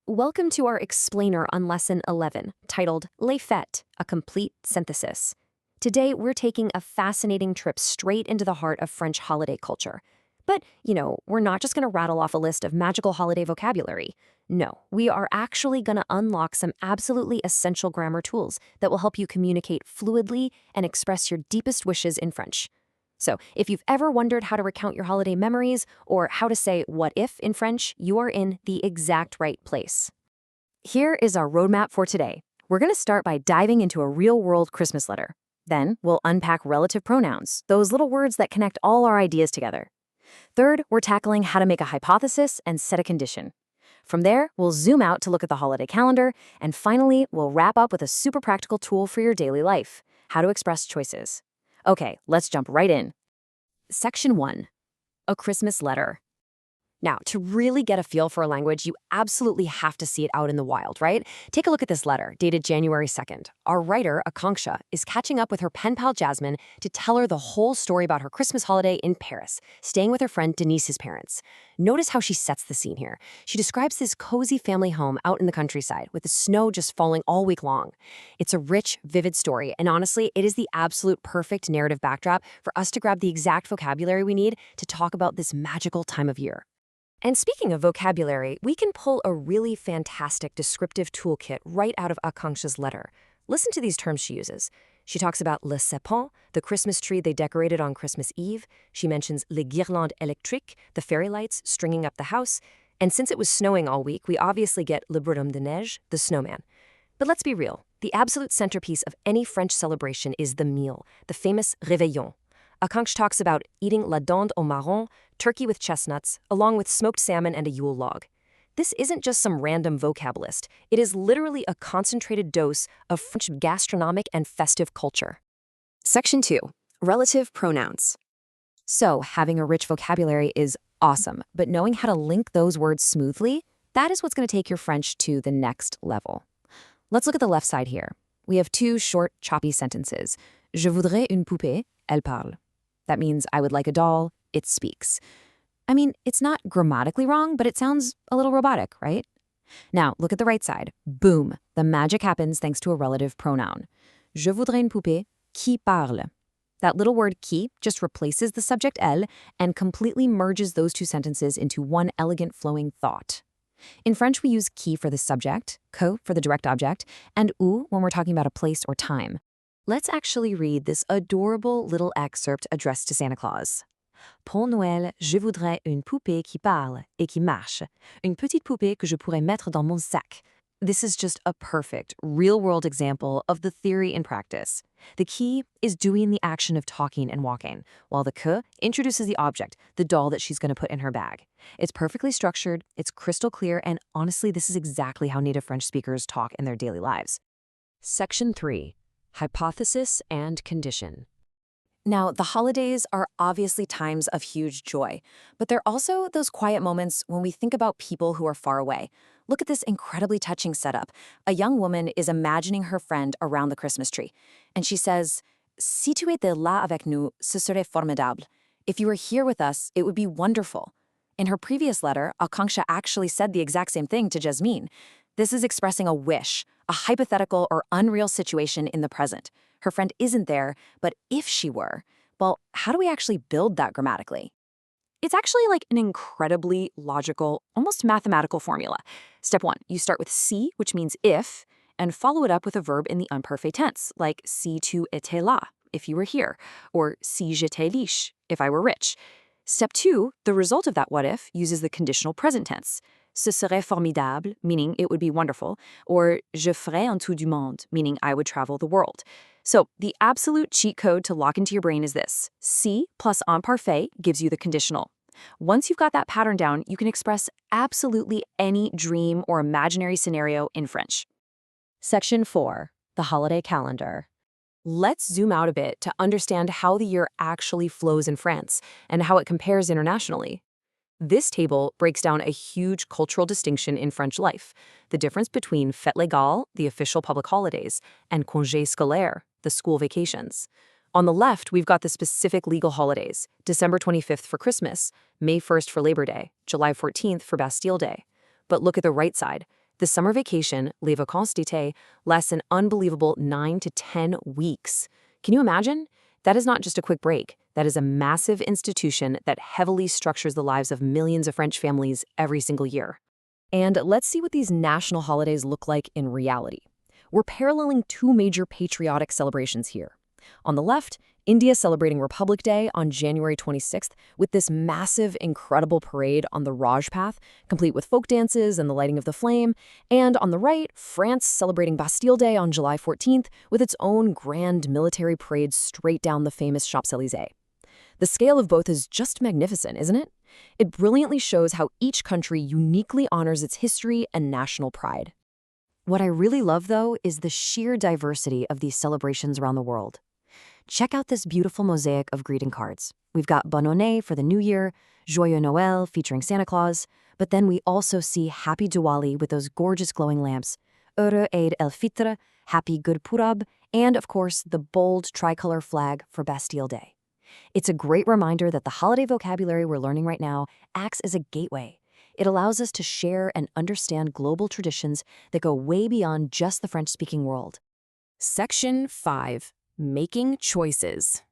Welcome to our explainer on Lesson 11, titled Les Fêtes, a complete synthesis. Today, we're taking a fascinating trip straight into the heart of French holiday culture. But, we're not just going to rattle off a list of magical holiday vocabulary. No, we are actually going to unlock some absolutely essential grammar tools that will help you communicate fluidly and express your deepest wishes in French. So, if you've ever wondered how to recount your holiday memories or how to say what if in French, you are in the exact right place. Here is our roadmap for today. We're going to start by diving into a real-world Christmas letter. Then, we'll unpack relative pronouns, those little words that connect all our ideas together. Third, we're tackling how to make a hypothesis and set a condition. From there, we'll zoom out to look at the holiday calendar, and finally, we'll wrap up with a super practical tool for your daily life, how to express choices. Okay, let's jump right in. Section 1. A Christmas letter. Now, to really get a feel for a language, you absolutely have to see it out in the wild, right? Take a look at this letter, dated January 2nd. Our writer, Akanksha, is catching up with her pen pal Jasmine to tell her the whole story about her Christmas holiday in Paris, staying with her friend Denis's parents. Notice how she sets the scene here. She describes this cozy family home out in the countryside, with the snow just falling all week long. It's a rich, vivid story, and honestly, it is the absolute perfect narrative backdrop for us to grab the exact vocabulary we need to talk about this magical time of year. And speaking of vocabulary, we can pull a really fantastic descriptive toolkit right out of Akanksha's letter. Listen to these terms she uses. She talks about le sapin, the Christmas tree they decorated on Christmas Eve. She mentions les guirlandes électriques, the fairy lights stringing up the house. And since it was snowing all week, we obviously get le bonhomme de neige, the snowman. But let's be real. The absolute centerpiece of any French celebration is the meal, the famous réveillon. Akanksha talks about eating la dinde au marron, turkey with chestnuts, along with smoked salmon and a Yule log. This isn't just some random vocab list. It is literally a concentrated dose of French gastronomic and festive culture. Section 2. Relative pronouns. So, having a rich vocabulary is awesome, but knowing how to link those words smoothly, that is what's going to take your French to the next level. Let's look at the left side here. We have two short, choppy sentences. Je voudrais une poupée, elle parle. That means I would like a doll, it speaks. I mean, it's not grammatically wrong, but it sounds a little robotic, right? Now, look at the right side. Boom. The magic happens thanks to a relative pronoun. Je voudrais une poupée qui parle. That little word qui just replaces the subject elle and completely merges those two sentences into one elegant flowing thought. In French, we use qui for the subject, que for the direct object, and ou when we're talking about a place or time. Let's actually read this adorable little excerpt addressed to Santa Claus. Pour Noël, je voudrais une poupée qui parle et qui marche. Une petite poupée que je pourrais mettre dans mon sac. This is just a perfect, real-world example of the theory in practice. The qui is doing the action of talking and walking, while the que introduces the object, the doll that she's going to put in her bag. It's perfectly structured, it's crystal clear, and honestly, this is exactly how native French speakers talk in their daily lives. Section 3. Hypothesis and condition. Now, the holidays are obviously times of huge joy, but they're also those quiet moments when we think about people who are far away. Look at this incredibly touching setup. A young woman is imagining her friend around the Christmas tree, and she says, Si tu étais là avec nous, ce serait formidable. If you were here with us, it would be wonderful. In her previous letter, Akanksha actually said the exact same thing to Jasmine. This is expressing a wish, a hypothetical or unreal situation in the present. Her friend isn't there, but if she were, well, how do we actually build that grammatically? It's actually like an incredibly logical, almost mathematical formula. Step 1, you start with si, which means if, and follow it up with a verb in the imperfect tense, like si tu étais là, if you were here, or si j'étais riche, if I were rich. Step 2, the result of that what if uses the conditional present tense. Ce serait formidable, meaning it would be wonderful, or je ferais un tour du monde, meaning I would travel the world. So the absolute cheat code to lock into your brain is this. Si plus imparfait gives you the conditional. Once you've got that pattern down, you can express absolutely any dream or imaginary scenario in French. Section 4. The holiday calendar. Let's zoom out a bit to understand how the year actually flows in France and how it compares internationally. This table breaks down a huge cultural distinction in French life, the difference between fêtes légales, the official public holidays, and congés scolaires, the school vacations. On the left, we've got the specific legal holidays, December 25th for Christmas, May 1st for Labor Day, July 14th for Bastille Day. But look at the right side. The summer vacation, les vacances d'été, lasts an unbelievable 9 to 10 weeks. Can you imagine? That is not just a quick break. That is a massive institution that heavily structures the lives of millions of French families every single year. And let's see what these national holidays look like in reality. We're paralleling two major patriotic celebrations here. On the left, India celebrating Republic Day on January 26th with this massive, incredible parade on the Raj Path, complete with folk dances and the lighting of the flame. And on the right, France celebrating Bastille Day on July 14th with its own grand military parade straight down the famous Champs-Élysées. The scale of both is just magnificent, isn't it? It brilliantly shows how each country uniquely honors its history and national pride. What I really love, though, is the sheer diversity of these celebrations around the world. Check out this beautiful mosaic of greeting cards. We've got Bonne Année for the New Year, Joyeux Noël featuring Santa Claus, but then we also see Happy Diwali with those gorgeous glowing lamps, Heureux Eid el-Fitr, Happy Gurpurab, and of course the bold tricolor flag for Bastille Day. It's a great reminder that the holiday vocabulary we're learning right now acts as a gateway. It allows us to share and understand global traditions that go way beyond just the French-speaking world. Section 5. Making choices.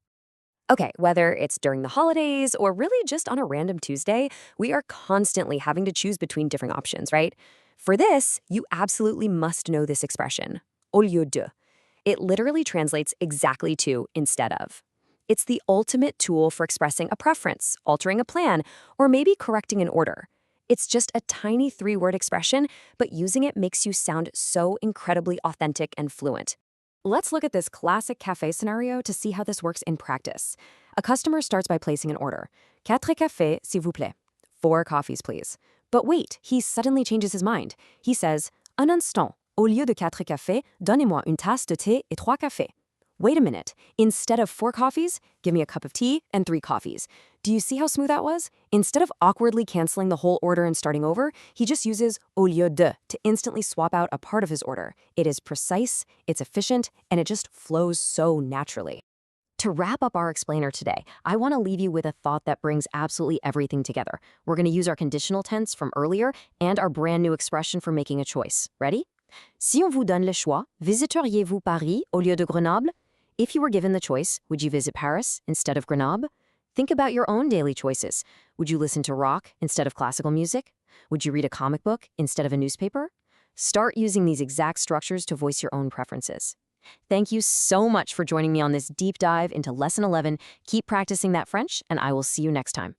Okay, whether it's during the holidays or really just on a random Tuesday, we are constantly having to choose between different options, right? For this, you absolutely must know this expression, au lieu de. It literally translates exactly to instead of. It's the ultimate tool for expressing a preference, altering a plan, or maybe correcting an order. It's just a tiny 3-word expression, but using it makes you sound so incredibly authentic and fluent. Let's look at this classic cafe scenario to see how this works in practice. A customer starts by placing an order. 4 cafés, s'il vous plaît. 4 coffees, please. But wait, he suddenly changes his mind. He says, un instant, au lieu de 4 cafés, donnez-moi une tasse de thé et 3 cafés. Wait a minute. Instead of 4 coffees, give me a cup of tea and 3 coffees. Do you see how smooth that was? Instead of awkwardly canceling the whole order and starting over, he just uses au lieu de to instantly swap out a part of his order. It is precise, it's efficient, and it just flows so naturally. To wrap up our explainer today, I want to leave you with a thought that brings absolutely everything together. We're going to use our conditional tense from earlier and our brand new expression for making a choice. Ready? Si on vous donne le choix, visiteriez-vous Paris au lieu de Grenoble? If you were given the choice, would you visit Paris instead of Grenoble? Think about your own daily choices. Would you listen to rock instead of classical music? Would you read a comic book instead of a newspaper? Start using these exact structures to voice your own preferences. Thank you so much for joining me on this deep dive into Lesson 11. Keep practicing that French, and I will see you next time.